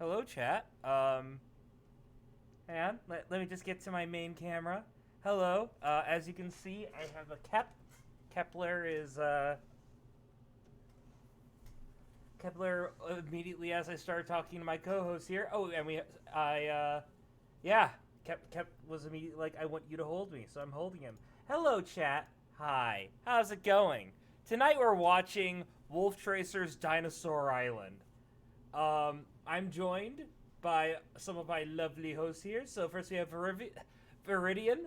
Hello, chat. Hang on. Let me just get to my main camera. Hello. As you can see, I have a Kepler is, Kepler immediately as I started talking to my co-host here. Oh, and Kep was immediately like, I want you to hold me, so I'm holding him. Hello, chat. Hi. How's it going? Tonight we're watching Wolf Tracer's Dinosaur Island. I'm joined by some of my lovely hosts here. So first we have Viridian.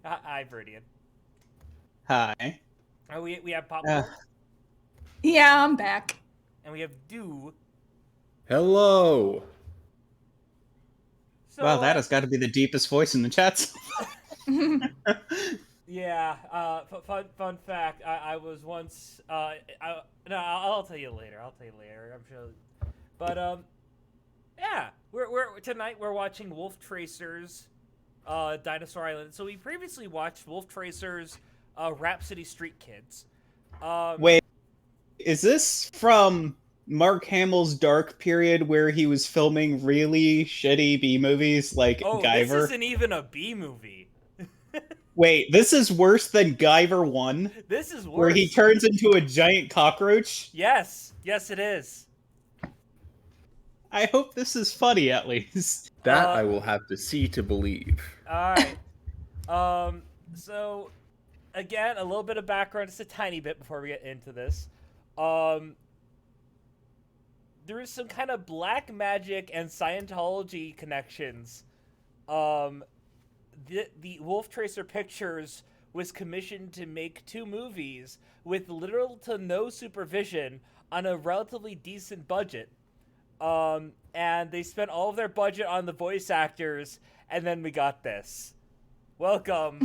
Hi, Viridian. Hi. We have Popcorn. Yeah, I'm back. And we have Do. Hello. So, Wow, that has got to be the deepest voice in the chats. Yeah, fun fact. I was once. I'll tell you later. I'm sure. But yeah, tonight we're watching Wolf Tracer's Dinosaur Island. So we previously watched Wolf Tracer's Rhapsody Street Kids. Wait, is this from Mark Hamill's dark period where he was filming really shitty B movies like Guyver? This isn't even a B movie. Wait, this is worse than Guyver 1? This is worse. Where he turns into a giant cockroach? Yes, it is. I hope this is funny, at least. That I will have to see to believe. Alright. So, again, a little bit of background, just a tiny bit before we get into this. There is some kind of black magic and Scientology connections. The Wolf Tracer Pictures was commissioned to make 2 movies with little to no supervision on a relatively decent budget. And they spent all of their budget on the voice actors, and then we got this. Welcome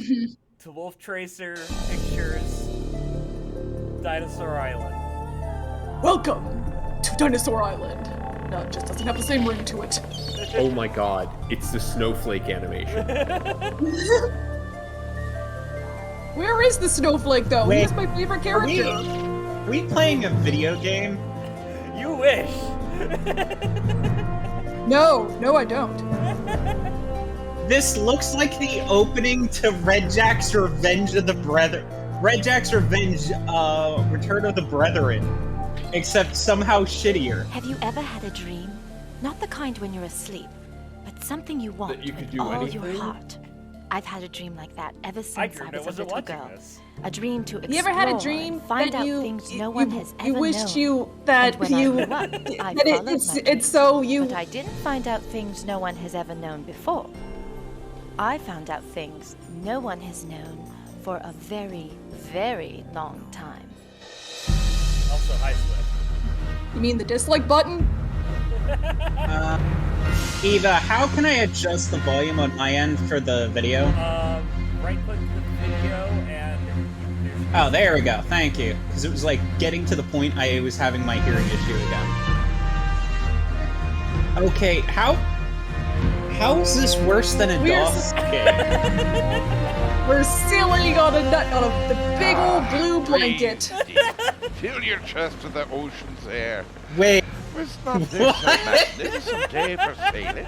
to Wolf Tracer Pictures Dinosaur Island. Welcome to Dinosaur Island. No, it just doesn't have the same ring to it. Oh my god, it's the snowflake animation. Where is the snowflake, though? Wait, He's my favorite character. Are we playing a video game? You wish! No, I don't. This looks like the opening to Red Jack's Revenge of the Brethren. Red Jack's Revenge, Return of the Brethren. Except somehow shittier. Have you ever had a dream? Not the kind when you're asleep, but something you want That you could with do all anything? your heart. I've had a dream like that ever since I I was a little girl. This. A dream to explore You ever had a and dream find that out you things no one has ever you wished known. you that And when you I grew up, I that followed it's my dream. so you But I didn't find out things no one has ever known before. I found out things no one has known for a very, very long time. Also, hi, Swift. You mean the dislike button? Eva, how can I adjust the volume on my end for the video? Right-click the video and... Oh, there we go. Thank you. Because it was like getting to the point I was having my hearing issue again. Okay, how is this worse than a DOS game? We're sailing on the big old blue blanket. Fill your chest to the ocean's air. Wait, Was not this a magnificent day for sailing?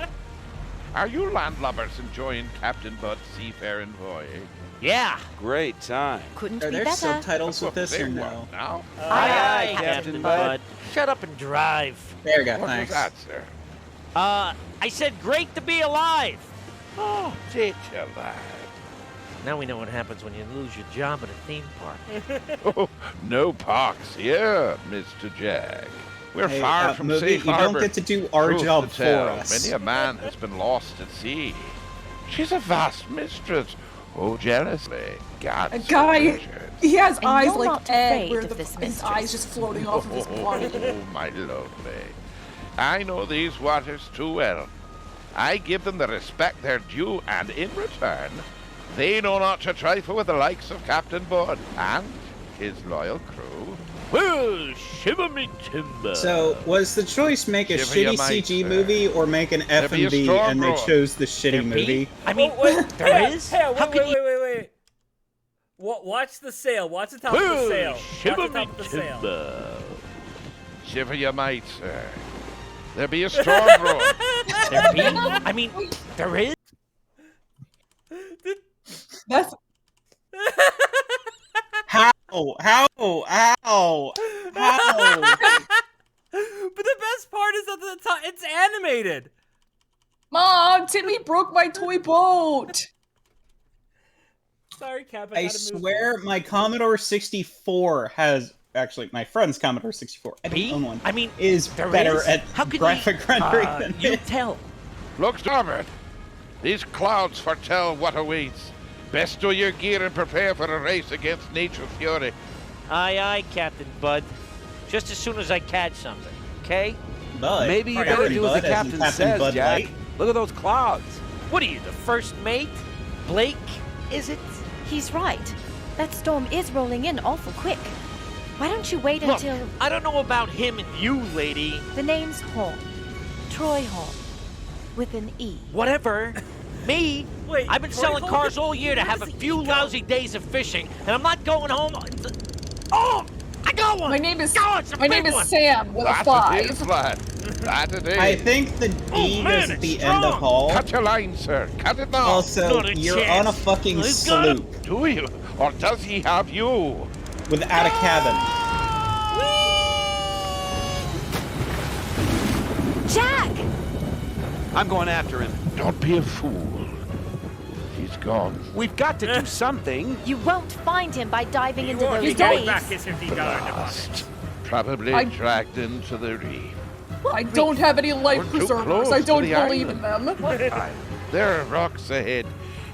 Are you landlubbers enjoying Captain Bud's seafaring voyage? Yeah. Great time. Couldn't are be there better. subtitles with this Say or what no? now? Aye, aye, Captain Bud. Shut up and drive. There we go, What thanks. was that, sir? I said great to be alive. Oh, did you, lad? Now we know what happens when you lose your job at a theme park. Oh, no parks here, Mr. Jag. We're Hey, far from movie, safe you harbor. don't get to do our Truth job to for tell, us. Many a man has been lost at sea. She's a vast mistress. Oh, jealously. God. A guy, he has And eyes you're like not Ed, afraid where of this his mistress. eyes just floating off of his body. Oh, my lovely. I know these waters too well. I give them the respect they're due, and in return, they know not to trifle with the likes of Captain Bud and his loyal crew. Well, shiver me timber. So, was the choice make a Shiver your shitty might, CG sir. movie or make an be a F&B strong and they roar. chose the shitty There be? movie? I mean, there Hey, is? Hey, How can you... wait. Watch the sail. Watch the top of the Well, sail. shiver Watch the me top of the sail. timber. Shiver you might, sir. There be a storm brewing. There be? I mean, there is? That's How? How? But the best part is that it's animated. Mom, Timmy broke my toy boat. Sorry, Cap. I swear my Commodore 64 has... Actually, my friend's Commodore 64, I don't own one, I mean, is better at How could graphic rendering than you it. tell? Look starboard. These clouds foretell what awaits. Best do your gear and prepare for a race against nature's fury. Aye, aye, Captain Bud. Just as soon as I catch something, okay? Bud. Maybe you Captain better do as the Bud, as in captain Captain says, Bud Jack. Light. Look at those clouds. What are you, the first mate? Blake, is it? He's right. That storm is rolling in awful quick. Why don't you wait Look, until... I don't know about him and you, lady. The name's Horn. Troy Horn. With an E. Whatever. Me? Wait, I've been Troy selling Holden? cars all year to Where have a does the few E go? lousy days of fishing, and I'm not going home. Oh! I got one! My name is Oh, it's a my big name is one. Sam with a That it 5. is, lad. That it is. I think the E man, goes at the it's end of strong. Hall. Cut your line, sir. Cut it now. Also, Not a you're chance. on a fucking I've got sloop Do you? Or does he have you? without a cabin. Jack! I'm going after him. Don't be a fool. He's gone. We've got to do something. You won't find him by diving into won't those be getting waves. back his $50 deposit. Lost. Probably I- dragged into the reef. I don't have any life We're too preservers. close I to don't the believe in island. them. There are rocks ahead.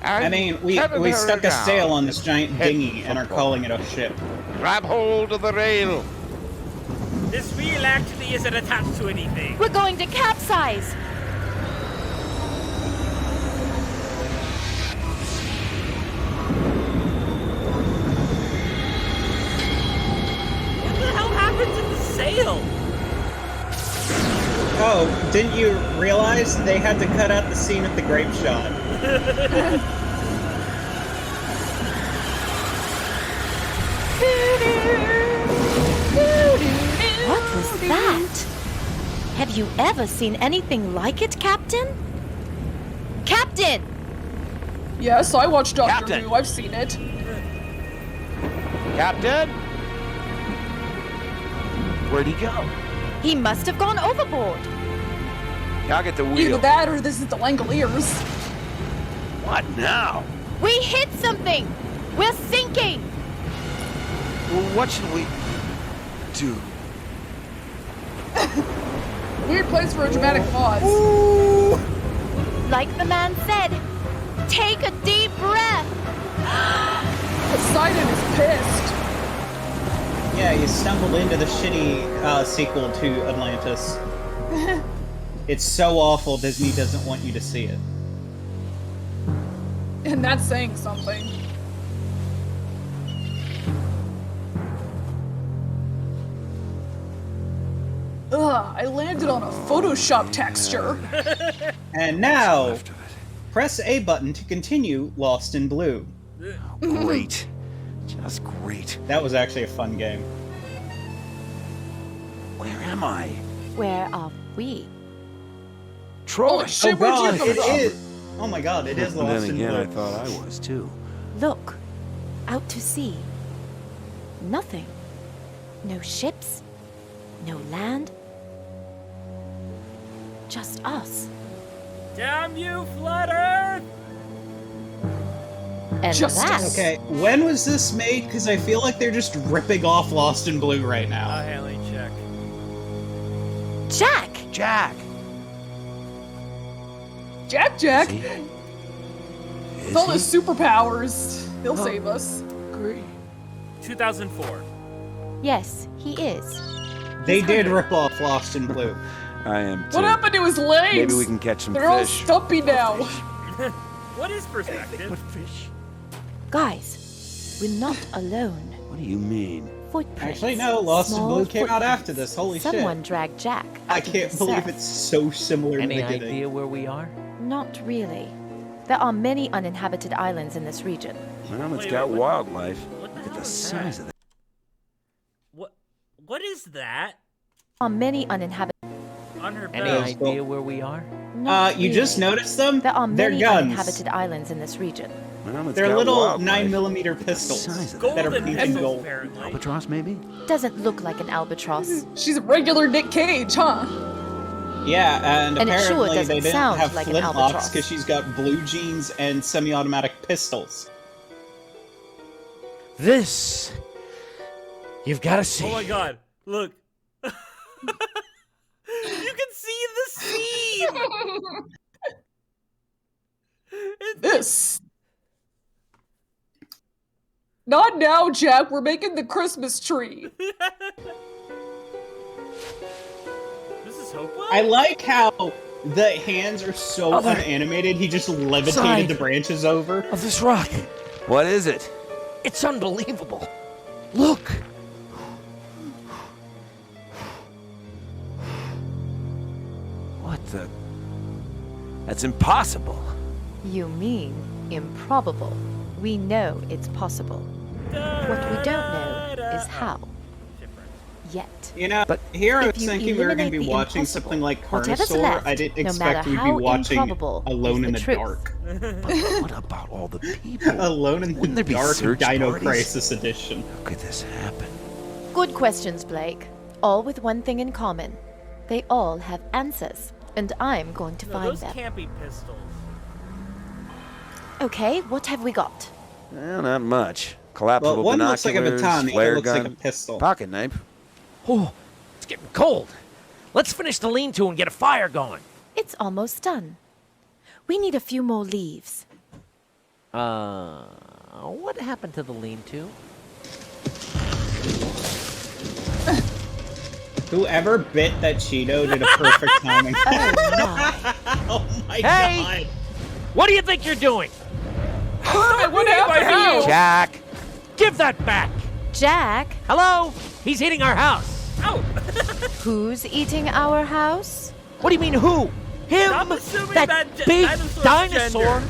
I mean, we stuck a sail on this giant dinghy and are calling it a ship. Grab hold of the rail. This wheel actually isn't attached to anything. We're going to capsize! What the hell happened to the sail? Oh, didn't you realize they had to cut out the scene at the grape shot? What was that? Have you ever seen anything like it, Captain? Captain! Yes, I watch Doctor Captain. Who. I've seen it. Captain? Where'd he go? He must have gone overboard. I'll get the Either wheel. that or this is the Langoliers. What now? We hit something! We're sinking! Well, what should we do? Weird place for a dramatic pause. Like the man said, take a deep breath! Poseidon is pissed. Yeah, you stumbled into the shitty sequel to Atlantis. It's so awful, Disney doesn't want you to see it. And that's saying something. Ugh, I landed on a Photoshop texture. And now, press A button to continue Lost in Blue. Great. Just great. That was actually a fun game. Where am I? Where are we? Troy! Holy shit, Oh where'd you god, come it from? is! Oh my god, it is And Lost then in again, Blue. I thought I was too. Look, out to sea. Nothing. No ships. No land. Just us. Damn you, Flat Earth! And Just that us. Okay, when was this made? Because I feel like they're just ripping off Lost in Blue right now. Haley, check. Jack! Jack! Jack! See? With all his superpowers, he'll save us. Great. 2004. Yes, he is. They did rip off Lost in Blue. I am too. What happened to his legs? Maybe we can catch some They're all fish. stumpy now. What is perspective? Fish? Guys, we're not alone. What do you mean? Footprints. Actually, no, Lost in Small Blue came out after footprints. this. Holy Someone shit. dragged Jack. I out into can't the believe surf. it's so similar Any to the beginning. idea where we are? Not really. There are many uninhabited islands in this region. Well, it's Wait, got what- wildlife. What the Look at hell the is size that? of that. What is that? are many uninhabited. On her Any bed. idea where we are? You just noticed them? There are They're many guns. uninhabited islands in this region. Well, it's They're got little wildlife. 9mm Size pistols of that are Golden pink and pistols, gold. apparently. Albatross, maybe? Doesn't look like an albatross. She's a regular Nick Cage, huh? Yeah, and And it sure apparently doesn't they didn't sound have like an flintlocks albatross. because she's got blue jeans and semi-automatic pistols. This. You've got to see. Oh my god, look. You can see the scene! This. Not now, Jack. We're making the Christmas tree. This is Hopewell? I like how the hands are so Other unanimated, he just levitated side. the branches over. Of this rock. What is it? It's unbelievable. Look. What the? That's impossible. You mean improbable. We know it's possible. What we don't know is how. Yet. You know, But here I if was you thinking we were going to eliminate be the watching impossible, something like whatever's Carnosaur. left, I didn't no expect matter we'd be how watching improbable, Alone is in the the truth. Dark. What about all the people? Alone in Wouldn't the there be Dark search Dino parties? Crisis Edition. How could this happen? Good questions, Blake. All with one thing in common. They all have answers, and I'm going to No, find those them. can't be pistols. Okay, what have we got? Well, not much. Collapsible Well, one looks like a binoculars, baton, the flare other looks gun, like a pistol. pocket knife. Oh, it's getting cold. Let's finish the lean-to and get a fire going. It's almost done. We need a few more leaves. What happened to the lean-to? Whoever bit that Cheeto did a perfect timing. Oh Oh my Hey! god. What do you think you're doing? What happened to you? Jack! Give that back! Jack, Hello? He's eating our house. Ow! who's eating our house? What do you mean, who? Him? I'm assuming that that big dinosaur's dinosaur?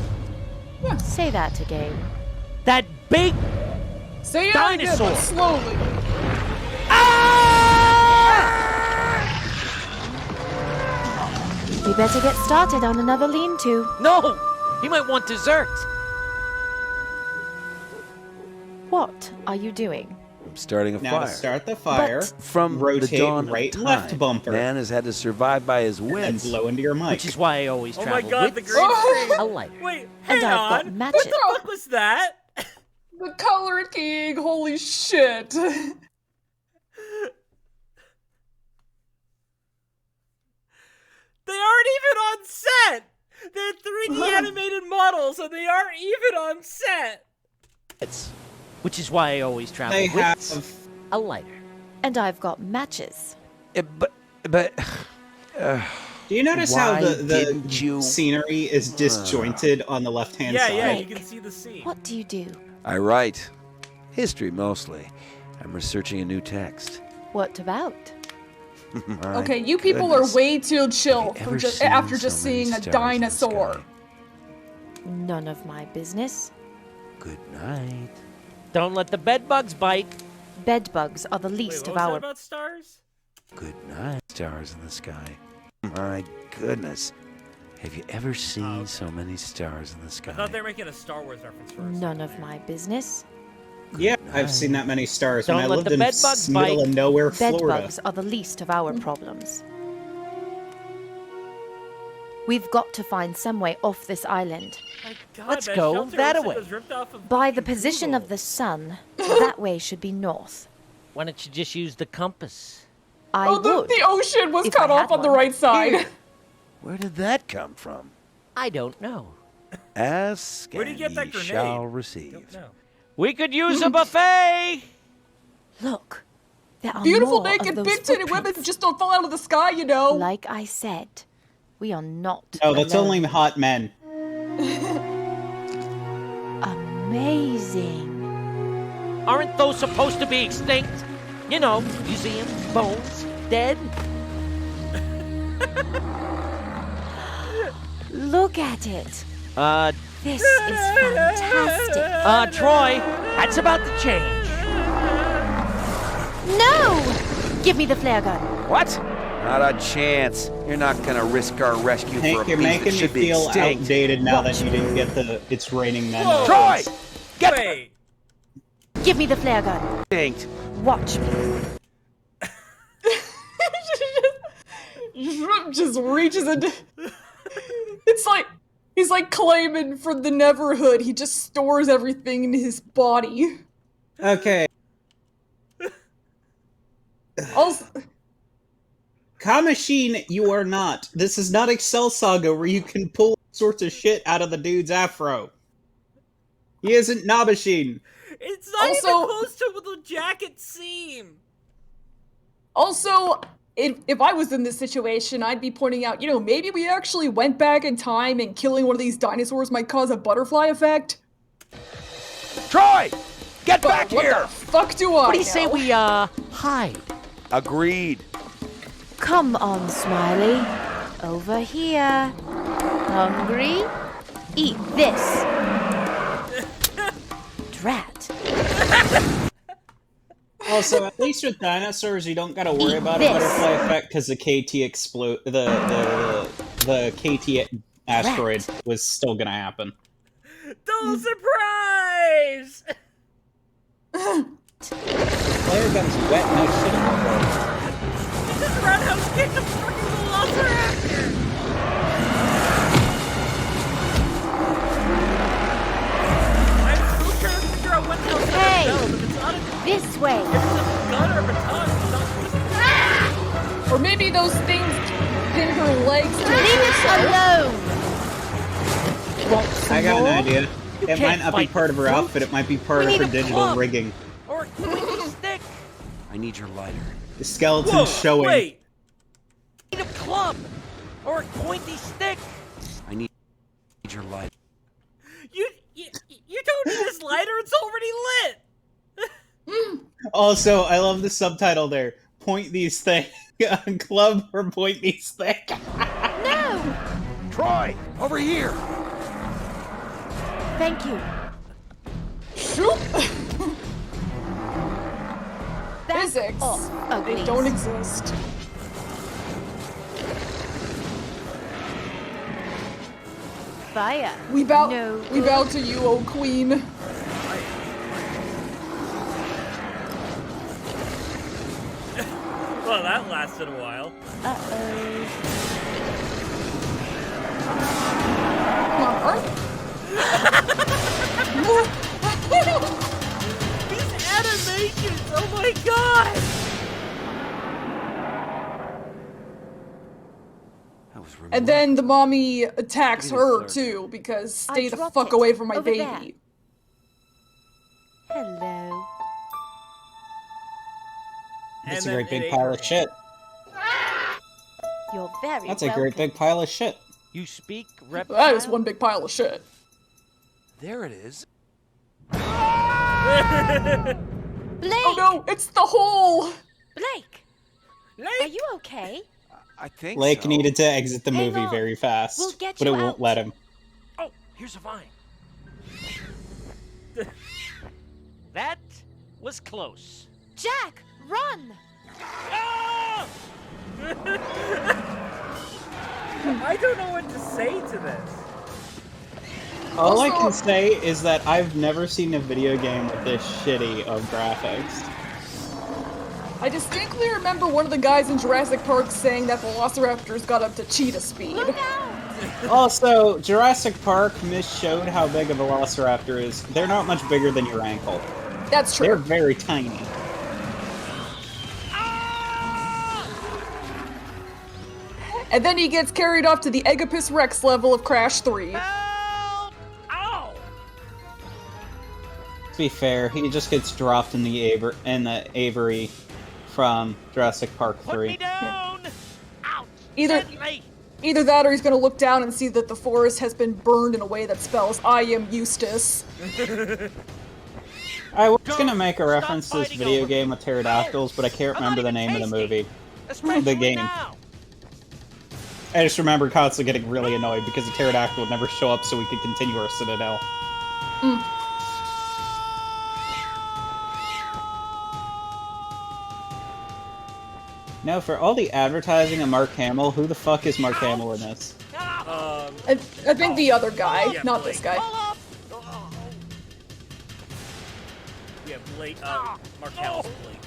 gender. Say that again. That big Say it Dinosaur. again, but slowly. We better get started on another lean-to. No! He might want dessert. What are you doing? I'm starting a Now to fire. start the fire, From rotate the dawn right of left time, bumper man has had to survive by his and wits. blow into your mic. Which is why I always Oh travel my god, the with green screen. a lighter. Wait, And hang I've got on. matches. What was that? The Color King, holy shit. They aren't even on set. They're 3D animated models, and they aren't even on set. Which is why I always travel They with have. a lighter. And I've got matches. But Do you notice how Why the didn't you- scenery is disjointed on the left-hand Yeah, side? yeah, you Blake. can see the scene. What do you do? I write history mostly. I'm researching a new text. What about? My Okay, you people goodness. are way too chill Have you for ever just seen after so just many seeing a stars in the dinosaur. sky? None of my business. Good night. Don't let the bed bugs bite. Bedbugs are the Wait, least what of was that our. about stars? Good night. Stars in the sky. My goodness. Have you ever seen okay. so many stars in the sky? I thought they were making a Star Wars reference for a None second of there. my business. Yeah, I've seen that many stars when Don't I let lived the in bed bugs middle bite. of nowhere, Florida. Bedbugs are the least of our problems. We've got to find some way off this island. My God, Let's that go shelter that looks like way. it was ripped off of By the fucking position Google. of the sun, that way should be north. Why don't you just use the compass? I Oh, would. the ocean was if cut I off had on the one. right side. Where did that come from? I don't know. Ask Where'd you and get that ye grenade? shall receive. Don't know. We could use a buffet. Look, there are Beautiful more of naked those big titted women footprints. just don't fall out of the sky, you know. Like I said, we are not. Oh, that's alone. only hot men. Amazing. Aren't those supposed to be extinct? You know, museum, bones, dead. Look at it. This is fantastic. Troy, that's about to change. No! Give me the flare gun. What? Not a chance. You're not gonna risk our rescue for a Hank, you're beast making that me should be feel extinct. outdated now that you didn't get the It's Raining Men. Whoa. Troy! Get Wait. Give me the flare gun. Extinct. Watch me. Just reaches into. It's like he's like claiming for the Neverhood. He just stores everything in his body. Okay. Also, Kamashine, you are not. This is not Excel Saga where you can pull all sorts of shit out of the dude's afro. He isn't Nabashin. It's not even Also- close to the jacket seam. also, if I was in this situation, I'd be pointing out, maybe we actually went back in time and killing one of these dinosaurs might cause a butterfly effect. Troy! Get But back what here! the fuck do I What do you say know? we, hide? Agreed. Come on, Smiley. Over here. Hungry? Eat this. Drat. Also, at least with dinosaurs, you don't gotta worry Eat about this. a butterfly effect because the KT explode. The KT asteroid was still gonna happen. Double surprise! Flare gun's wet, no shit in the world. This roundhouse kicked a fucking velociraptor! I'm still trying to figure out what the hell's Hey! that bell, but it's not a This way. it's a gun or a baton. It's not just Or maybe those things pin her legs to Leave it alone. Want some I got more? an idea. It can't might not be fight part of her brute. outfit, it might be part We of need her a digital club. rigging. Or a pointy stick? I need your lighter. The skeleton's Whoa, showing. wait! Need a club! Or a pointy stick? I need your lighter. You don't need this lighter, it's already lit! Also, I love the subtitle there. Point these things. Club or point these things. No. Troy! Over here! Thank you. Shoot! Back Physics. off, They uglies. don't exist. Fire. We bow No we good. bow to you, O Queen. Well, that lasted a while. Uh-oh. Come on, These animations! Oh my god! That was And then the mommy attacks Give me the her flare too, because I stay the dropped fuck it away from my over baby. there. Hello. That's a And great then big it pile ate of shit. You're very That's a welcome. great big pile of shit. You speak reptile? That is one big pile of shit. There it is. Blake! Oh no, it's the hole! Blake! Like, Are you okay? I think Lake so. needed to exit the Hang movie on. very fast, We'll get but it you won't out. let him. Oh, here's a vine. That was close. Jack, run! Ah! I don't know what to say to this. All I Also- can say is that I've never seen a video game with this shitty of graphics. I distinctly remember one of the guys in Jurassic Park saying that velociraptors got up to cheetah speed. Look out! Also, Jurassic Park misshowed how big a velociraptor is. They're not much bigger than your ankle. That's They're true. very tiny. And then he gets carried off to the Egopus Rex level of Crash 3. Help! Ow! To be fair, he just gets dropped in the Avery from Jurassic Park Put me 3. down! Ouch! Either- Gently! Either that or he's gonna look down and see that the forest has been burned in a way that spells I am Eustace. I was Don't gonna make a reference to this fighting video over game me. with pterodactyls, but I can't I'm remember not the even name of the tasty. movie. Especially game. now. I just remember constantly getting really annoyed because the pterodactyl would never show up so we could continue our citadel. No, for all the advertising of Mark Hamill, who the fuck is Mark Hamill in this? I think the other guy, yeah, not Blake. this guy. Yeah, Blake. Mark Hamill's Blake.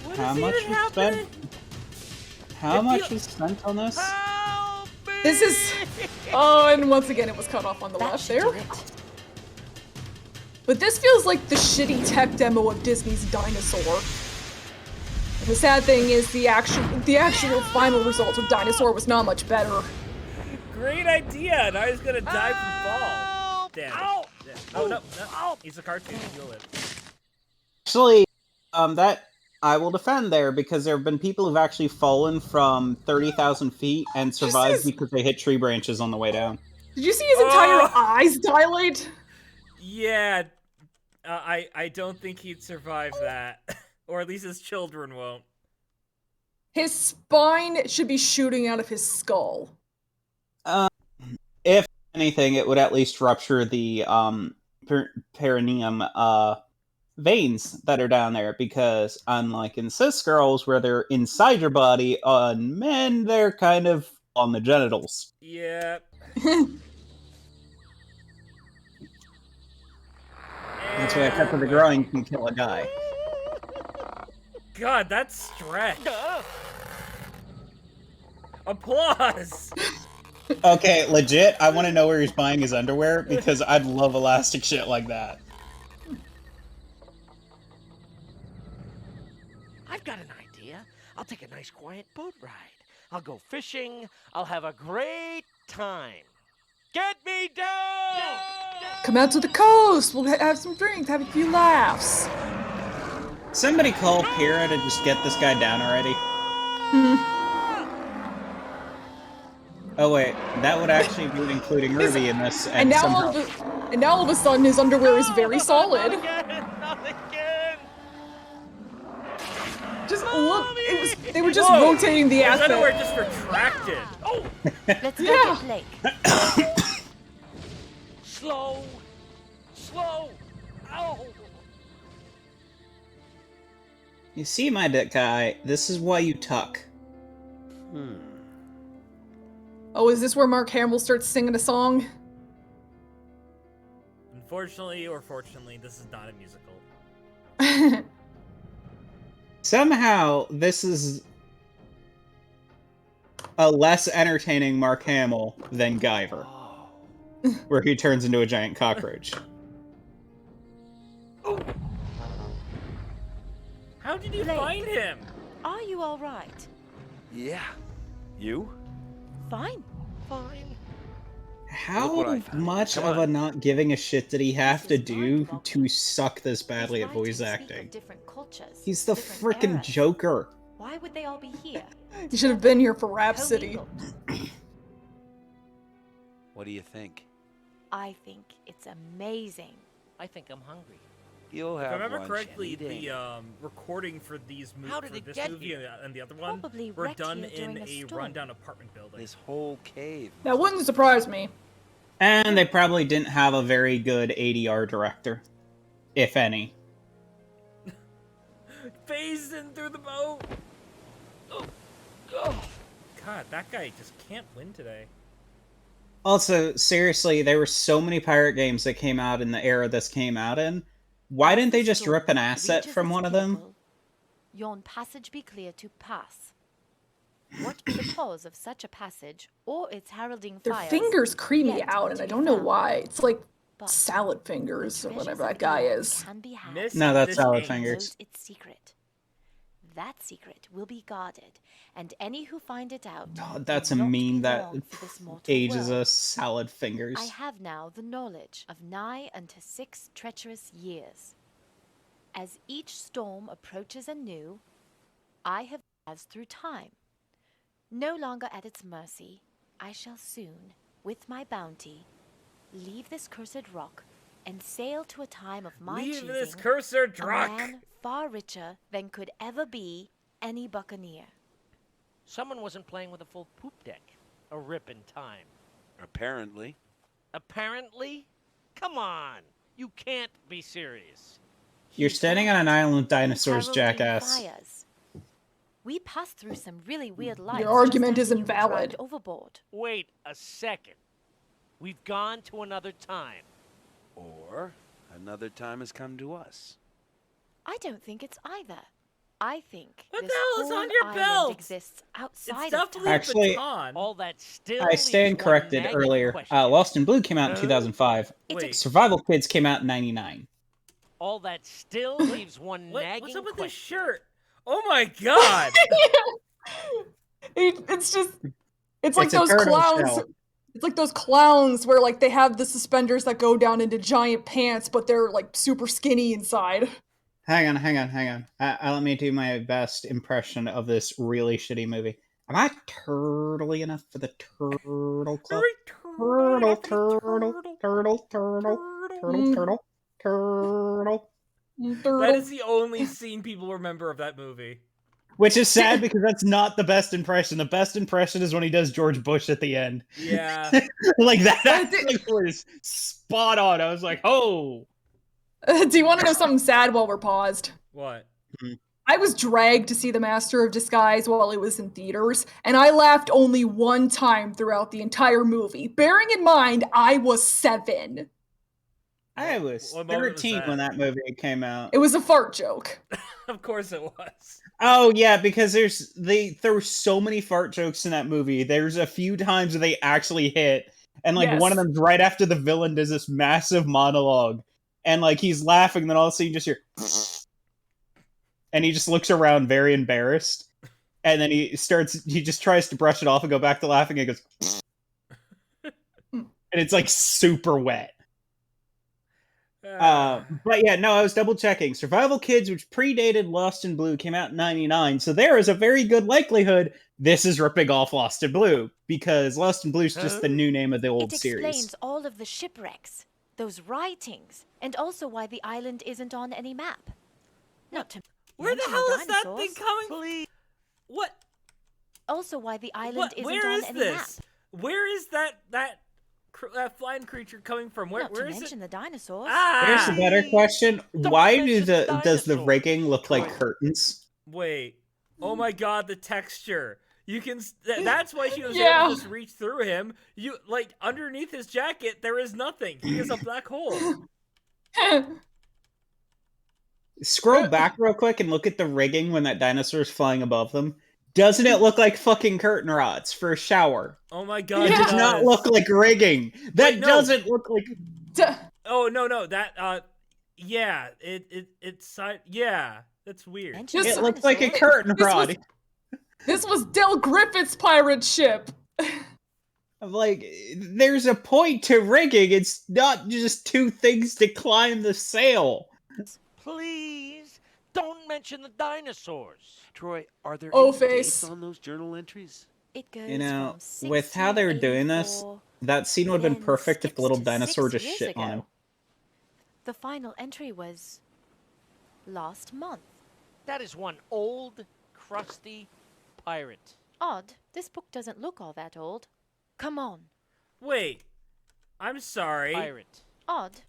What How is much even was happening? spent? How much was spent on this? This is... Oh, and once again it was cut off on the That left should there. do it. But this feels like the shitty tech demo of Disney's Dinosaur. And the sad thing is the actual final result of Dinosaur was not much better. Great idea. Now he's gonna die from fall. Damn. Yeah. Oh no, no. He's a cartoon. Deal with it. Actually, that I will defend there because there have been people who've actually fallen from 30,000 feet and survived because they hit tree branches on the way down. Did you see his entire eyes dilate? Yeah. I don't think he'd survive that, or at least his children won't. His spine should be shooting out of his skull. If anything, it would at least rupture the perineum veins that are down there, because unlike in cis girls where they're inside your body, on men they're kind of on the genitals. Yeah. That's why a cut to the groin can kill a guy. God, that's stretch. Applause. Okay, legit, I want to know where he's buying his underwear, because I'd love elastic shit like that. I've got an idea. I'll take a nice quiet boat ride. I'll go fishing. I'll have a great time. Get me down! Come out to the coast. We'll have some drinks, have a few laughs. Somebody call Pyrrha to just get this guy down already. Oh wait, that would actually be including Ruby in this. And now, all of a sudden, his underwear is very solid. Not again! Just look, they were just rotating the His asset. underwear just retracted. Oh. Let's go Yeah. get Blake. Slow! Slow! Ow! You see, my dick guy, this is why you tuck. Oh, is this where Mark Hamill starts singing a song? Unfortunately or fortunately, this is not a musical. Somehow, this is a less entertaining Mark Hamill than Guyver, where he turns into a giant cockroach. How did you Blake. find him? Are you all right? Yeah. You? Fine. Fine. How Look what I found. much Come of on. a not giving a shit did he have to This is do mind-boggling. to suck this badly at These writers voice speak of acting? different cultures, He's the different frickin' eras. Joker. Why would they all be here? You should have been here for Rhapsody. Co-mingled. What do you think? I think it's amazing. I think I'm hungry. You'll If have I remember lunch correctly, any day. the recording for these How movies, did for it this get movie here? and the other one, Probably were wrecked done here in during a a storm. rundown apartment building. This whole cave. That wouldn't surprise me. And they probably didn't have a very good ADR director, if any. Phasing through the boat. Oh. God, that guy just can't win today. Also, seriously, there were so many pirate games that came out in the era this came out in. Why didn't they just Storm rip an asset reaches from its one of them? pinnacle, yon passage be clear to pass. What be the cause of such a passage, or its heralding Their fires? fingers creep me yet out, and to I be don't know found? why. It's like But salad fingers or treasures whatever of that guy Eden is. Can be had. Miss No, that's this salad ain't. fingers. Knows its secret. That secret will be guarded, and any who find it out. Oh, that's will a not meme be that long for this mortal ages world. us salad fingers. I have now the knowledge of nigh unto 6 treacherous years. As each storm approaches anew, I have passed through time. No longer at its mercy, I shall soon, with my bounty, leave this cursed rock and sail to a time of my Leave choosing. this cursor a druck. man far richer than could ever be any buccaneer. Someone wasn't playing with a full poop deck. A rip in time. Apparently. Apparently? Come on. You can't be serious. You're standing on an island with dinosaurs, Heralding jackass. fires. We passed through some really weird lights. Your argument just after isn't you were dragged valid. overboard. Wait a second. We've gone to another time. Or another time has come to us. I don't think it's either. I think What the this hell is whole on your island belt? exists It's outside of definitely time. Actually, a baton. All that still I stand leaves one corrected nagging earlier. question. Lost in Blue came out in 2005. Wait, Survival Kids came out in 99. All that still leaves one nagging what's up with this question. shirt? Oh my god! It's just, it's like It's a those turtle clowns. shell. It's like those clowns where like they have the suspenders that go down into giant pants, but they're like super skinny inside. Hang on. Let me do my best impression of this really shitty movie. Am I turtly enough for the turtle club? Turtle. That is the only scene people remember of that movie. Which is sad because that's not the best impression. The best impression is when he does George Bush at the end. Yeah. Like that actually was spot on. I was like, oh. Do you want to know something sad while we're paused? What? I was dragged to see The Master of Disguise while it was in theaters, and I laughed only one time throughout the entire movie. Bearing in mind, I was 7. I was What moment was 13 that? when that movie came out. It was a fart joke. Of course it was. Oh yeah, because there were so many fart jokes in that movie. There's a few times where they actually hit, and like one of Yes. them's right after the villain does this massive monologue, and like he's laughing, and then all of a sudden you just hear, and he just looks around very embarrassed, and then he just tries to brush it off and go back to laughing, and he goes, and it's like super wet. But yeah, no, I was double checking. Survival Kids, which predated Lost in Blue, came out in 99, so there is a very good likelihood this is ripping off Lost in Blue, because Lost in Blue is just the new name of the old It series. explains all of the shipwrecks, those writings, and also why the island isn't on any map. Not to Where the mention hell is that dinosaurs. thing coming? What? Also why the island What? isn't Where on is any this? map. Where is that flying creature coming from? Where Not where to is mention it? the dinosaurs. Here's a Ah! better question. Don't Why mention does the dinosaurs. rigging look like curtains? Wait. Oh my god, the texture. You can. That's why she was Yeah. able to just reach through him. You like underneath his jacket, there is nothing. He is a black hole. Scroll back real quick and look at the rigging when that dinosaur is flying above them. Doesn't it look like fucking curtain rods for a shower? Oh my god, It does not look like rigging. That Wait, no. doesn't look like. Oh no, that yeah, it's yeah, that's weird. Mention Just- It looks like a dinosaurs. curtain This rod. was- This was Del Griffith's pirate ship. I'm like, there's a point to rigging. It's not just two things to climb the sail. Please, don't mention the dinosaurs. Troy, are there Oh, any face. dates on those journal entries? It goes You know, from with how they were doing this, 1684, that scene would have been then perfect if the little skips to dinosaur 6 just years shit on him. ago. The final entry was last month. That is one old, crusty pirate. Odd, this book doesn't look all that old. Come on. Wait, I'm sorry. Pirate. Odd.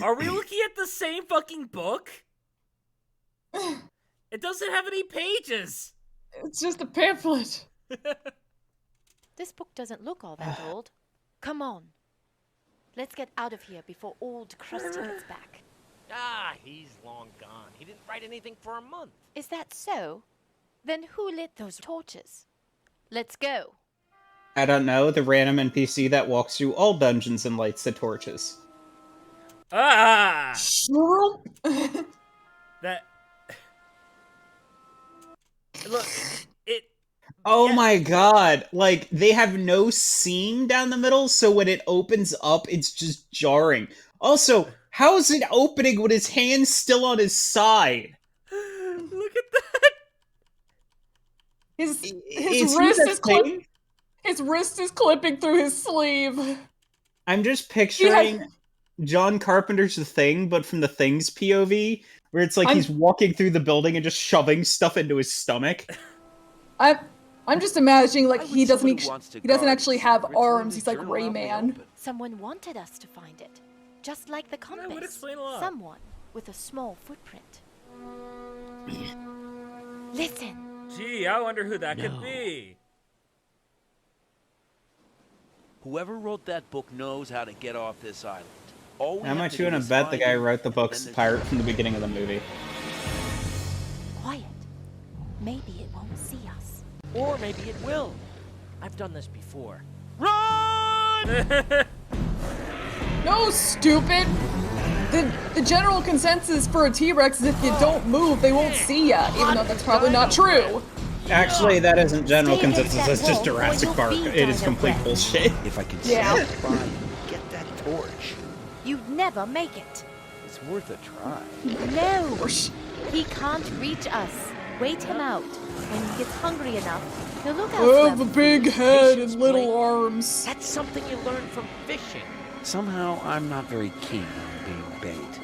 Are we looking at the same fucking book? It doesn't have any pages. It's just a pamphlet. This book doesn't look all that old. Come on. Let's get out of here before old Krusty gets back. Ah, he's long gone. He didn't write anything for a month. Is that so? Then who lit those torches? Let's go. I don't know, the random NPC that walks through all dungeons and lights the torches. Ah, that. Look, it. Oh Yeah. my god, like, they have no seam down the middle, so when it opens up, it's just jarring. Also, how is it opening with his hand's still on his side? Look at that. His Is wrist he the is clipping. thing? His wrist is clipping through his sleeve. I'm just picturing John Carpenter's The Thing, but from The Thing's POV, where it's like he's walking through the building and just shoving stuff into his stomach. I'm just imagining like Why would he doesn't someone who wants to he doesn't guard actually have secrets leave arms. the He's like journal out in the Rayman. open? Someone wanted us to find it. Just like the compass. would explain a lot. Someone. with a small footprint. Listen. Gee, I wonder who that could be. Whoever wrote that book knows how to get off this island. All we How have much to you do want is to bet the find guy him, who wrote the and book's then the there's pirate from the beginning of the movie? Quiet. Maybe it won't see us. Or maybe it will. I've done this before. Run! No, stupid! The general consensus for a T-Rex is if you don't move, they won't see ya, even though that's probably not true. Actually, that isn't general Stay against consensus. that That's just wall, or Jurassic you'll Park. be It is complete Dino bullshit. If I can Yeah. stand by and get that torch, You'd never make it. it's worth a try. No! He can't reach us. Wait him out. When he gets hungry enough, he'll look I elsewhere. have a big head and little arms. That's something you learn from fishing. Somehow, I'm not very keen on being bait.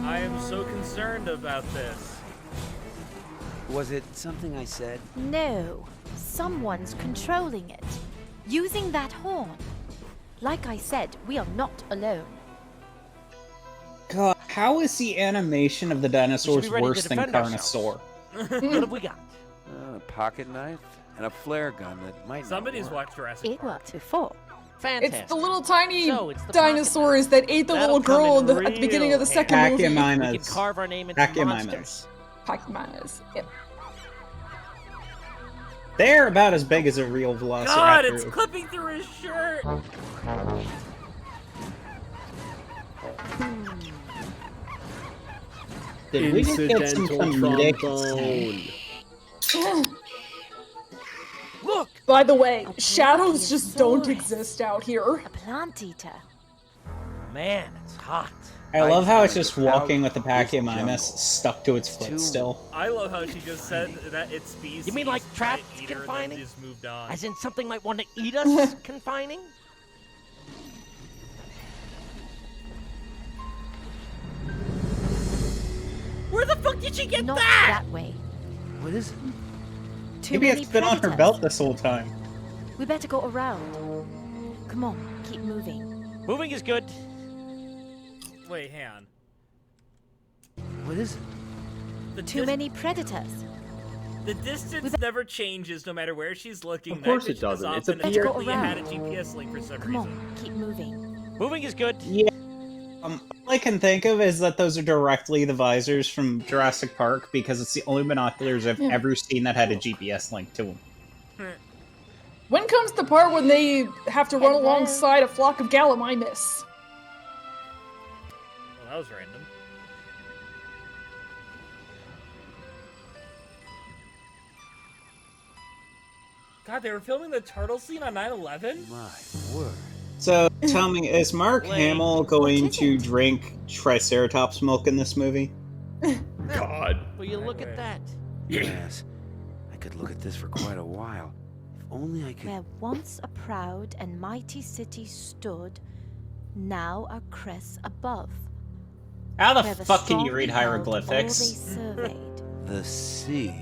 I am so concerned about this. Was it something I said? No. Someone's controlling it. Using that horn. Like I said, we are not alone. God, how is the animation of the dinosaurs be ready to worse than defend Carnosaur? What have we got? A pocket knife and a flare gun that might not Somebody's work. watched Jurassic It Park. worked before. Fantastic. It's the little tiny So, it's the dinosaurs that ate the That'll little girl come in at the beginning of the real second handy. movie. We can Pachymimas. carve our name into monsters. Pachymimas. Pachyminas. Yep. They're about as big as a real velociraptor. God, it's clipping through his shirt. Did we just get some comedic? trombone. Look! By the way, A shadows just don't Brachiosaurus. exist out here. A plant eater. Man, it's hot. I love how it's find just it walking out with the this Pachymimus jungle. stuck to its foot Too- still. I love how she just said that it's species. You mean like trapped might eat her, and confining? then just moved on. As in something might want to eat us, confining? Where the fuck did she get Not that? that way. What is it? Too Maybe many it's been on her predators. belt this whole time. We better go around. Come on, keep moving. Moving is good. Wait, hang on. What is it? The Too many predators. The distance never changes no matter where she's looking. Of course That it bitch doesn't. is It's a off, and PR apparently it around. had a GPS link for some Come reason. on, keep moving. Moving is good. Yeah. All I can think of is that those are directly the visors from Jurassic Park because it's the only binoculars I've ever seen that had a GPS link to them. When comes the part when they have to run Hello? alongside a flock of Gallimimus? Well, that was random. God, they were filming the turtle scene on 9/11? My word. So, tell me, is Mark Lame. Hamill going What is to it? drink Triceratops milk in this movie? God. Will you look at that? Yes. I could look at this for quite a while. If only I could. Where once a proud and mighty city stood, now a crest above. How the Where the fuck can you strong read beheld hieroglyphics? All they surveyed. The sea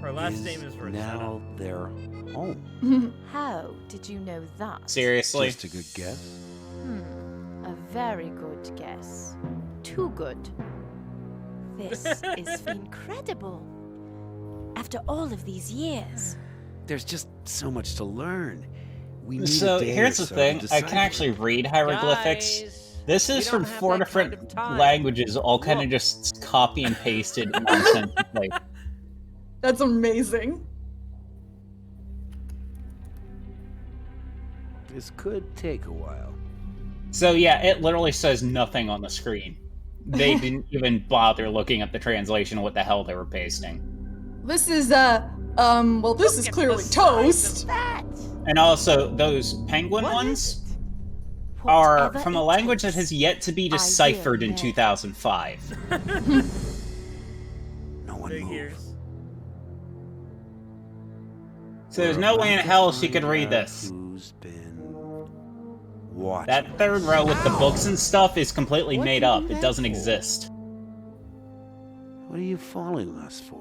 Her last name is Rosetta. now their home. How did you know that? Seriously? Just a good guess. A very good guess. Too good. This is incredible. After all of these years. There's just so much to learn. We need So, a day here's or the so thing, to I can decipher actually read hieroglyphics. Guys, This we is don't from have 4 that kind different of time. languages, all kind of Look. just copy and pasted nonsensically. That's amazing. This could take a while. So yeah, it literally says nothing on the screen. They didn't even bother looking at the translation of what the hell they were pasting. This is, well, this is Look at clearly the size toast. of that. And also, those penguin What ones are Whatever from a it language that takes. has yet to be will deciphered in know. 2005. No one Big move. ears. So there's We're no way in about to hell she find could read out this. Who's been watching That third us. row with the books and stuff is completely What made do you up. do It that doesn't for? exist. What are you following us for?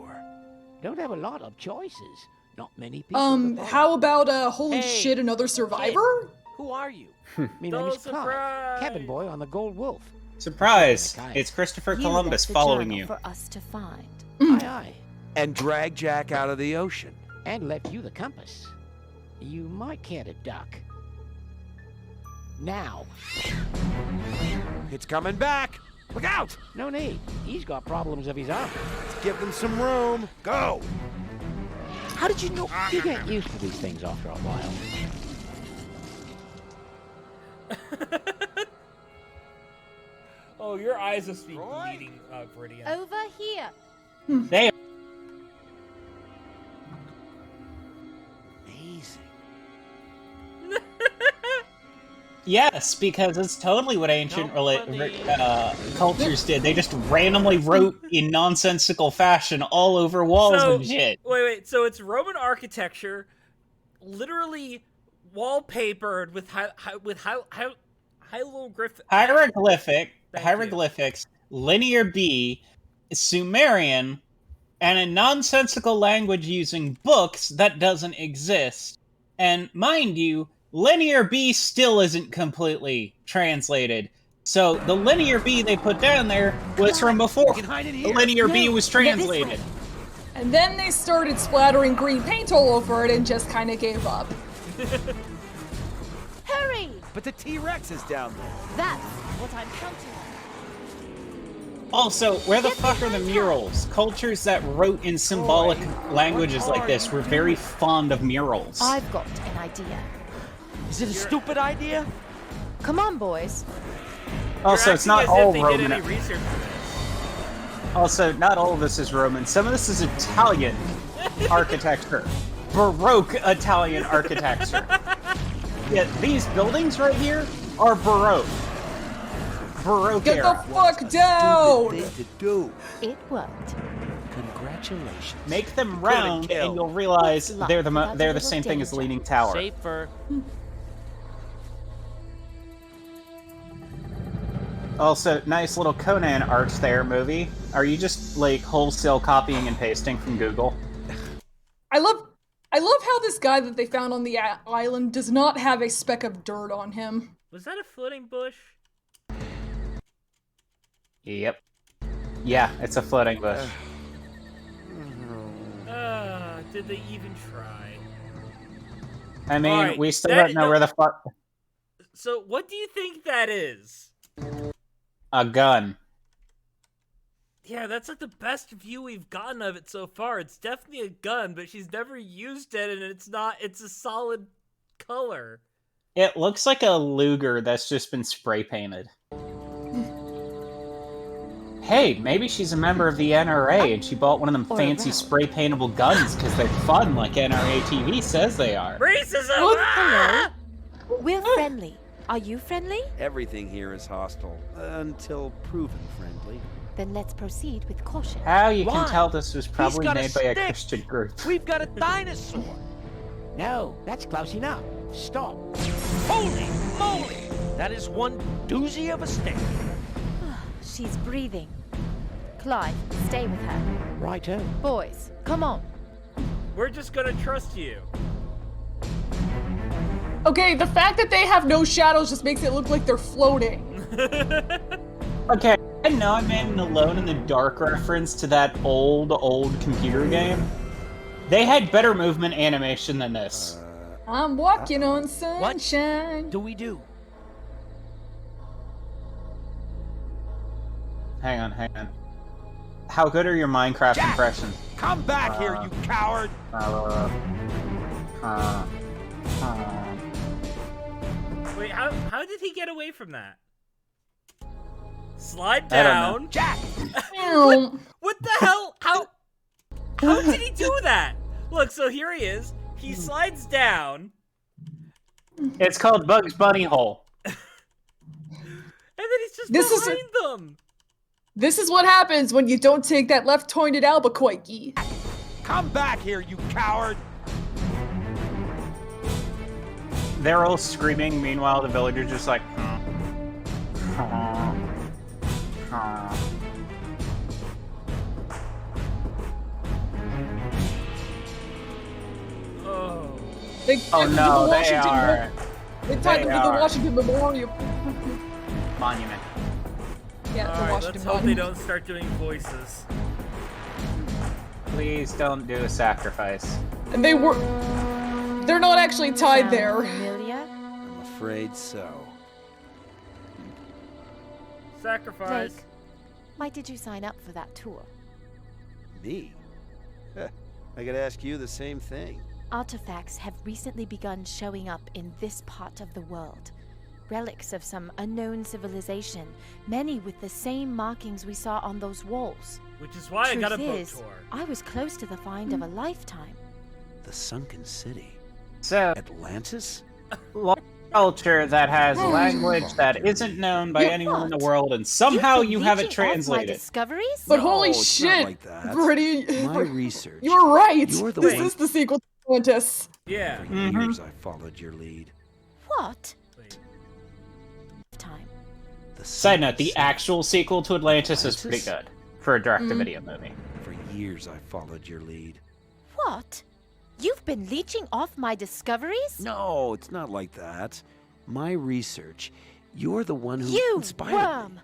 Don't have a lot of choices. Not many people. to follow. How about, holy Hey, shit, another survivor? Who are you? Me name No is Clive, surprise! cabin boy on the Gold Wolf. Surprise! It's Christopher You Columbus left the following journal you. for us to find. Aye, aye. And drag Jack out of the ocean. And left you the compass. You might care to duck. Now. It's coming back. Look out! No need. He's got problems of his own. Let's give them some room. Go! How did you know? You get used to these things after a while. Oh, your eyes must be bleeding, Viridian. Over here. They Amazing. Yes, because it's totally what ancient cultures did. They just randomly wrote in nonsensical fashion all over walls and shit. Wait. So it's Roman architecture, literally wallpapered with hieroglyphics, linear B, Sumerian, and a nonsensical language using books that doesn't exist. And mind you, linear B still isn't completely translated. So the linear B they put down there was from before the linear B was translated. And then they started splattering green paint all over it and just kind of gave up. Hurry! But the T-Rex is down there. That's what I'm counting on. Also, where the fuck are the murals? Cultures that wrote in symbolic languages like this were very fond of murals. I've got an idea. Is it a stupid idea? Come on, boys. Also, it's not all Did Roman. any research for this. Also, not all of this is Roman. Some of this is Italian architecture. Baroque Italian architecture. Yeah, these buildings right here are Baroque. Baroque Get era. the fuck down! Thing to do. It worked. Congratulations. Make them round, and you'll realize What's they're life the without same thing as the danger? Leaning Tower. Safer. Also, nice little Conan arch there, movie. Are you just like wholesale copying and pasting from Google? I love how this guy that they found on the island does not have a speck of dirt on him. Was that a floating bush? Yep. Yeah, it's a floating bush. Did they even try? I mean, Alright, we still don't know where the fuck... So, what do you think that is? A gun. Yeah, that's like the best view we've gotten of it so far. It's definitely a gun, but she's never used it, and it's a solid color. It looks like a Luger that's just been spray painted. Hey, maybe she's a member of the NRA and she bought one of them fancy spray paintable guns because they're fun like NRA TV says they are. Racism! Hello. We're friendly. Are you friendly? Everything here is hostile, until proven friendly. Then let's proceed with caution. How you Why? can tell this was probably got a made by a stick. Christian group. We've got a dinosaur. No, that's close enough. Stop. Holy moly! That is one doozy of a stick. She's breathing. Clive, stay with her. Righto. Boys, come on. We're just gonna trust you. Okay, the fact that they have no shadows just makes it look like they're floating. Okay, I know I made an Alone in the Dark reference to that old computer game. They had better movement animation than this. I'm walking on sunshine. What do we do? Hang on. How good are your Minecraft Jack! impressions? Come back here, you coward! Wait, how did he get away from that? Slide down. Jack! What the hell? How did he do that? Look, so here he is. He slides down. It's called Bugs Bunny Hole. And then he's just behind them. This is what happens when you don't take that left-pointed Albuquerque. Come back here, you coward! They're all screaming, meanwhile the villagers just like... Oh. Oh no, they are... They tied them to the are. Washington Memorial. Monument. Yeah, the Alright, Washington let's hope they Monument. don't start doing voices. Please don't do a sacrifice. And they're not actually tied Sound there. familiar? I'm afraid so. Sacrifice. Blake, why did you sign up for that tour? Me? Heh, I could ask you the same thing. Artifacts have recently begun showing up in this part of the world. Relics of some unknown civilization, many with the same markings we saw on those walls. Which is why I got a Truth boat is, tour. I was close to the find of a lifetime. The sunken city. So, Atlantis? culture that has language that isn't known by You're anyone in the what? world, and somehow You've been you have it leeching off my translated. discoveries? But No, holy it's not shit, like that. Brittany, My research. you were right. You're the This one- is the sequel to Atlantis. Yeah. For years I followed your lead. What? Wait. Time. The Side note, sunken the city. actual sequel to Atlantis is pretty Atlantis? good for a direct-to-video movie. For years I followed your lead. What? You've been leeching off my discoveries? No, it's not like that. My research. You're the one who You inspired worm! me.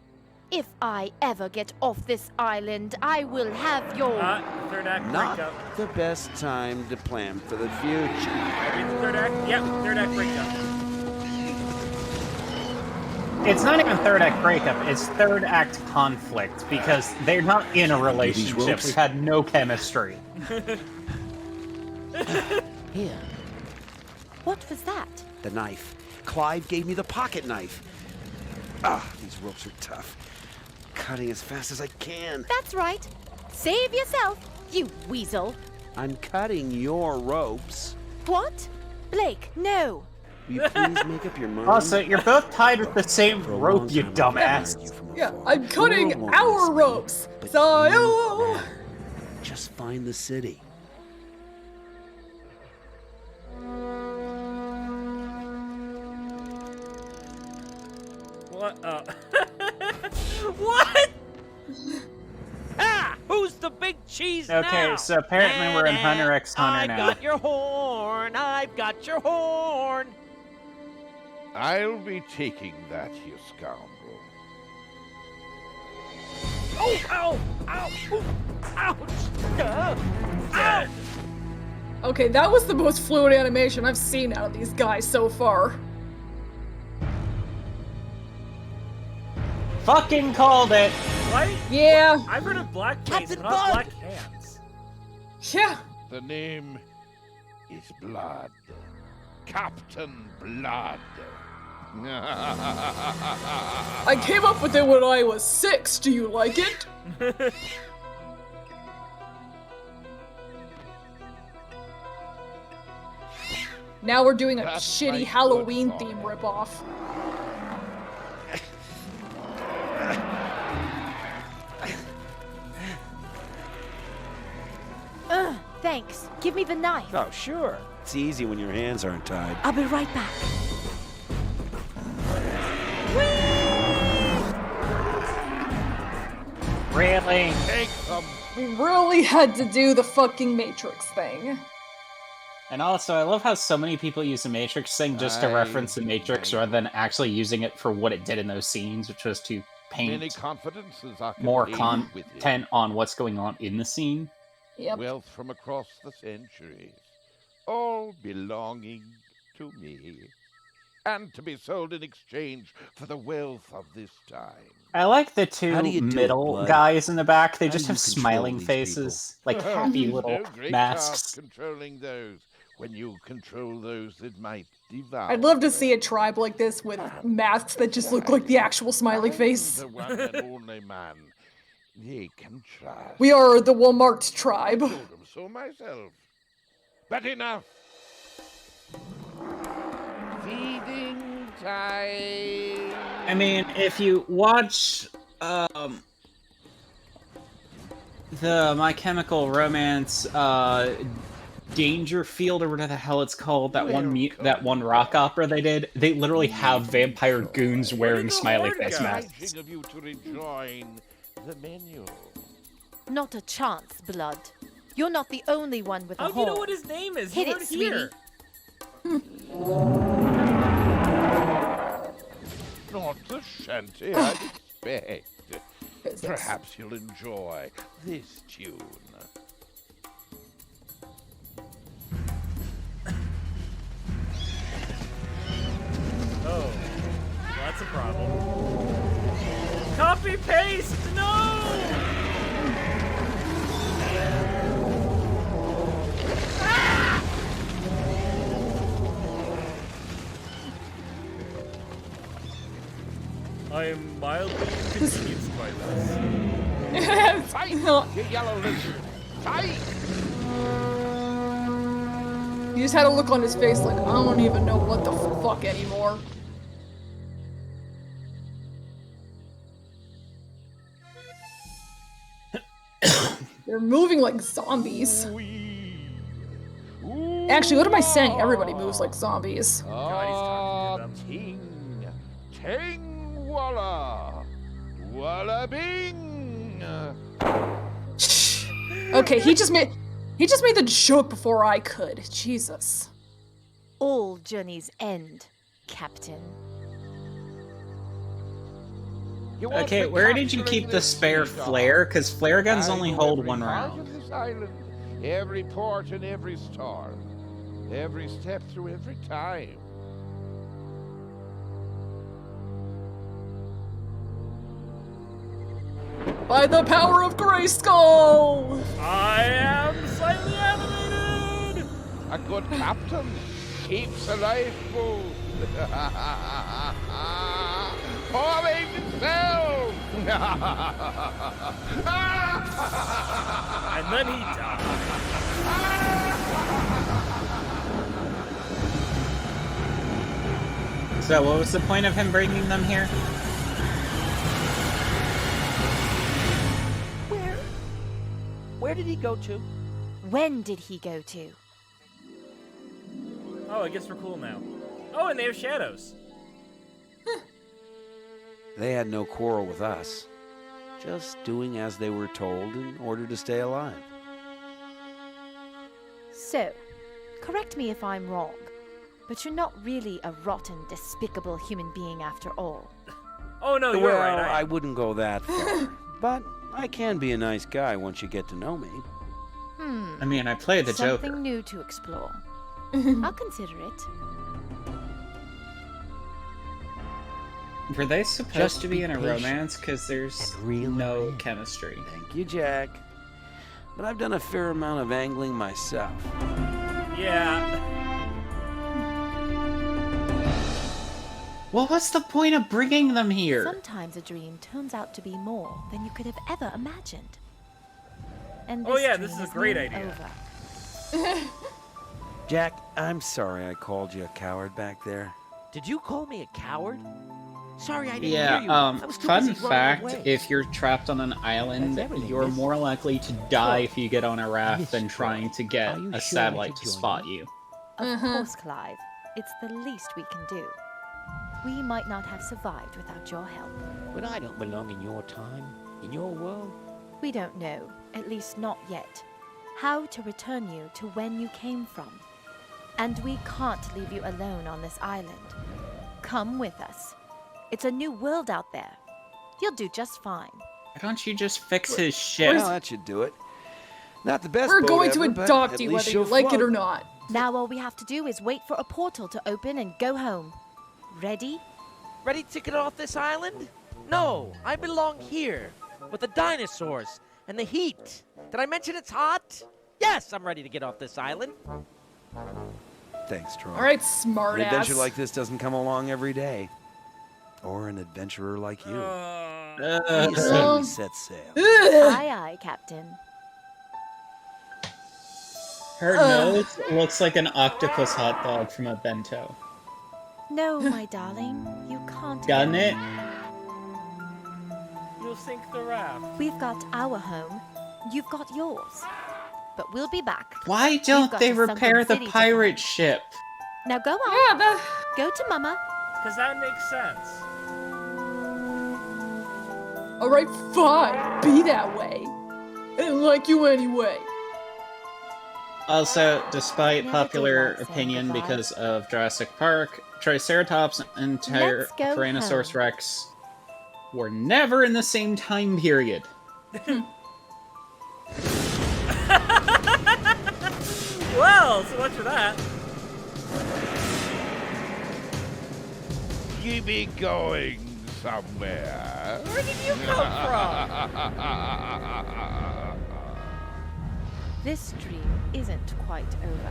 If I ever get off this island, I will have your... Third act Not breakup. the best time to plan for the future. Read the third act? Yep, third act breakup. It's not even third act breakup, it's third act conflict, because they're not in a relationship. ropes? We've had no chemistry. Here. What was that? The knife. Clive gave me the pocket knife. Ah, these ropes are tough. Cutting as fast as I can. That's right. Save yourself, you weasel. I'm cutting your ropes. What? Blake, no. Will you please make up your mind? Also, you're both tied with the same For a rope, long you time I've dumbass. admired you from Yeah, afar. I'm The cutting world won't our miss me, ropes. but So, you matter. Just find the city. What? What? Ah! Who's the big cheese now? Okay, so apparently we're in Hunter x Hunter I've now. got your horn. I've got your horn. I'll be taking that, you scoundrel. Oh! Ow! Ow! Ooh, ouch! Ow! Okay, that was the most fluid animation I've seen out of these guys so far. Fucking called it! What? Yeah, I've heard of blackface, Captain but not Bud! black hands. yeah. The name is Blood. Captain Blood. I came up with it when I was 6. Do you like it? Now we're doing a That's my shitty good Halloween boy. theme ripoff. Thanks. Give me the knife. Oh, sure. It's easy when your hands aren't tied. I'll be right back. Really? Take them. We really had to do the fucking Matrix thing. And also, I love how so many people use the Matrix thing just to I reference the Matrix think- rather than actually using it for what it did in those scenes, which was to Many paint confidences are more contained within. content on what's going on in the scene. Yep. Wealth from across the centuries, all belonging to me, and to be sold in exchange for the wealth of this time. I like the two How do you do it, middle Blood? guys in the back. They How just do you have control smiling these faces, like happy little No great masks. task controlling those when you control those that might devour. I'd love to see a tribe like this with masks that just look like the actual smiley face. The one and only man they can trust. We are the Walmart tribe. Told them so myself. But enough. Feeding time. I mean, if you watch the My Chemical Romance Dangerfield or whatever the hell it's called, that one rock opera they did, they literally have vampire goons wearing the smiley Lord face go? masks. Obliging of you to rejoin the menu. Not a chance, Blood. You're not the only one with a How do you know horn. what his name is? Hit You it, weren't here. sweetie. shanty I'd expect. Perhaps you'll enjoy this tune. Oh, well, that's a problem. Copy paste, no! I am mildly inconvenienced by this. Fight, you yellow lizard! Fight! He just had a look on his face like, I don't even know what the fuck anymore. They're moving like zombies. Actually, what am I saying? Everybody moves like zombies. God, he's Ting! Ting walla! Walla bing! Okay, he just made the joke before I could. Jesus. All journeys end, Captain. Okay, where did you keep the spare flare? Because flare guns only hold one round. This island, every port and every storm, every step through every time. By the power of Grayskull! I am slightly animated! A good captain keeps a lifeboat. Forming itself! And then he died. So what was the point of him bringing them here? Where did he go to? When did he go to? Oh, I guess we're cool now. Oh, and they have shadows. They had no quarrel with us. Just doing as they were told in order to stay alive. So, correct me if I'm wrong, but you're not really a rotten, despicable human being after all. Oh, no, you're Well, right. I wouldn't go that far. But I can be a nice guy once you get to know me. I mean, I play the Something Joker. new to explore. I'll consider it. Were they supposed Just to be be in a patient romance? Because there's and reel no in. chemistry. Thank you, Jack. But I've done a fair amount of angling myself. Yeah. Well, what's the point of bringing them here? Sometimes a dream turns out to be more than you could have ever imagined. And Oh, yeah, dream this is a great now idea. Over. Jack, I'm sorry I called you a coward back there. Did you call me a coward? Sorry, I didn't hear Yeah, you. I was too fun busy running fact, away. if you're trapped on an island, That's everything, you're miss. more likely to die if you get on a raft than Miss trying to get Are you a sure I satellite should to join spot you? you. Of course, Clive. It's the least we can do. We might not have survived without your help. But I don't belong in your time, in your world. We don't know, at least not yet, how to return you to when you came from. And we can't leave you alone on this island. Come with us. It's a new world out there. You'll do just fine. Why don't you just fix his ship? Well, that should do it. Not the best We're boat going ever, to but adopt at you least whether you she'll like it float. or not. Now all we have to do is wait for a portal to open and go home. Ready? Ready to get off this island? No, I belong here with the dinosaurs and the heat. Did I mention it's hot? Yes, I'm ready to get off this island. Thanks, Troy. Alright, An smart adventure ass. like this doesn't come along every day. Or an adventurer like you. You say we set sail. Aye, aye, Captain. Her nose looks like an octopus hot dog from a bento. No, my darling, you can't. Done go. it? You'll sink the raft. We've got our home. You've got yours. But we'll be back. Why We've don't got they to Sunken repair the City to pirate ship? Now go on. Yeah, Go to Mama. Because that makes sense. alright, fine. Be that way. I didn't like you anyway. Also, despite Never did popular like saying opinion goodbye. because of Jurassic Park, Triceratops and Let's go Tyrannosaurus home. Rex were never in the same time period. Well, so much for that. You be going somewhere. Where did you come from? This dream isn't quite over.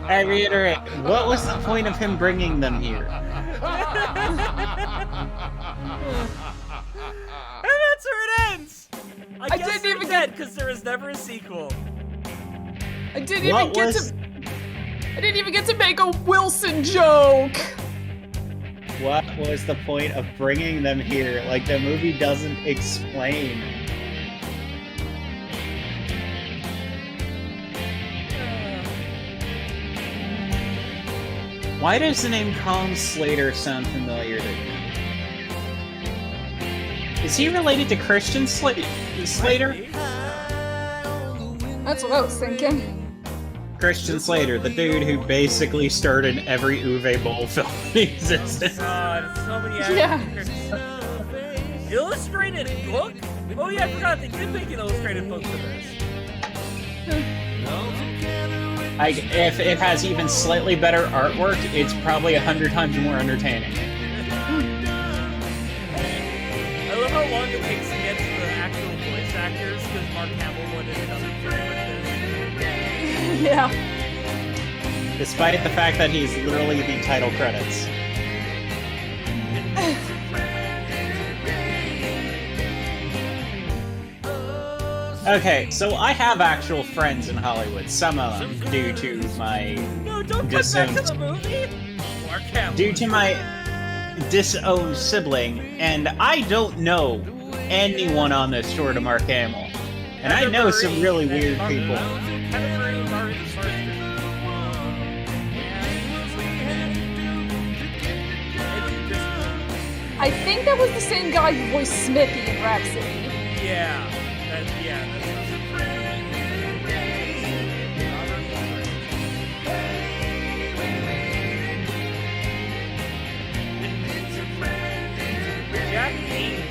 I reiterate, what was the point of him bringing them here? And that's where it ends. I guess didn't even dead because there was never a sequel. I didn't even get to make a Wilson joke. What was the point of bringing them here? Like, the movie doesn't explain. Why does the name Colin Slater sound familiar to me? Is he related to Christian Slater? That's what I was thinking. Christian Slater, the dude who basically starred in every Uwe Boll film in existence. God, so many actors. Illustrated book? Oh yeah, I forgot they did make an illustrated book for this. If it has even slightly better artwork, it's probably 100 times more entertaining. I love how long it takes to get to the actual voice actors because Mark Hamill wanted another film with this. Yeah. Despite the fact that he's literally the title credits. Okay, so I have actual friends in Hollywood, some of them, due to my No, don't come back to the movie! Mark Hamill. due to my disowned sibling, and I don't know anyone on this short of Mark Hamill. And I know some really weird people. I think that was the same guy who voiced Smithy in Rhapsody. Yeah. Jack Angel.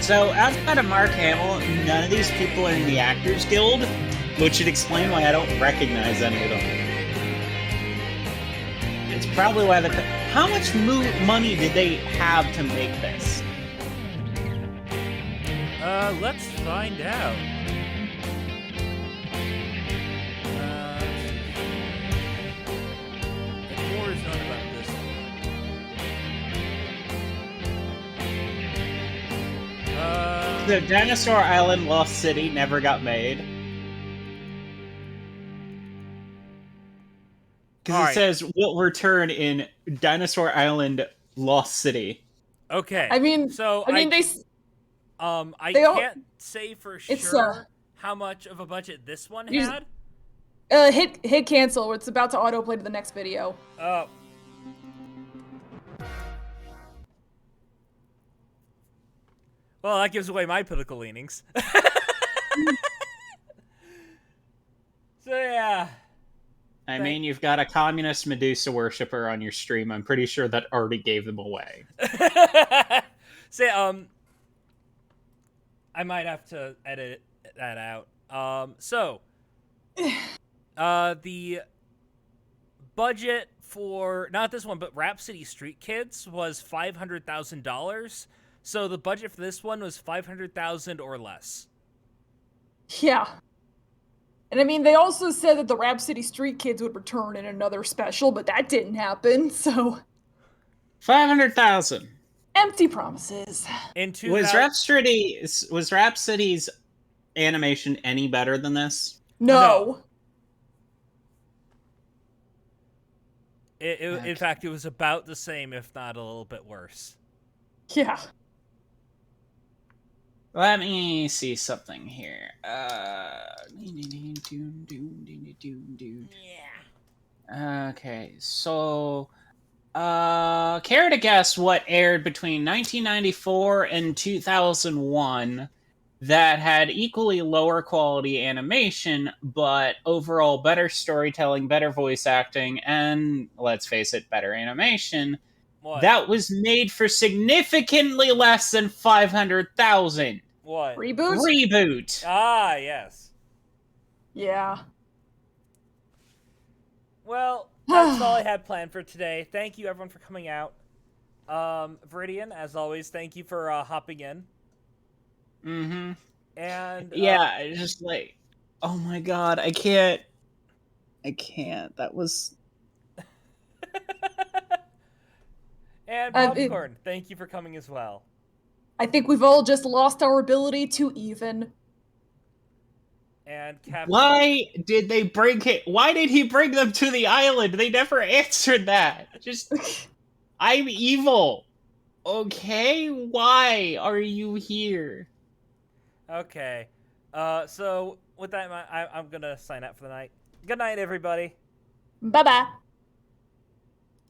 So, outside of Mark Hamill, none of these people are in the Actors Guild, which should explain why I don't recognize any of them. It's probably why how much money did they have to make this? Let's find out. More is known about this one. The Dinosaur Island Lost City never got made. Because it says will return in Dinosaur Island Lost City. Okay. I mean, I can't say for sure how much of a budget this one had. Hit cancel. It's about to autoplay to the next video. Oh. Well, that gives away my political leanings. So yeah. I mean, you've got a communist Medusa worshiper on your stream. I'm pretty sure that already gave them away. Say, I might have to edit that out. The budget for, not this one, but Rhapsody Street Kids was $500,000. So the budget for this one was $500,000 or less. Yeah. And I mean, they also said that the Rhapsody Street Kids would return in another special, but that didn't happen, so... 500,000. Empty promises. Was Rhapsody's animation any better than this? No. In fact, it was about the same, if not a little bit worse. Yeah. Let me see something here. Okay, so care to guess what aired between 1994 and 2001 that had equally lower quality animation, but overall better storytelling, better voice acting, and, let's face it, better animation. What? That was made for significantly less than $500,000. What? Reboot? Ah, yes. Yeah. Well, that's all I had planned for today. Thank you, everyone, for coming out. Viridian, as always, thank you for hopping in. Mm-hmm. And yeah, it's just like, oh my god, I can't. That was. And Popcorn, thank you for coming as well. I think we've all just lost our ability to even. And Captain. Why did they bring it? Why did he bring them to the island? They never answered that. Just, I'm evil. Okay, why are you here? Okay. So with that, I'm gonna sign out for the night. Good night, everybody. Bye-bye.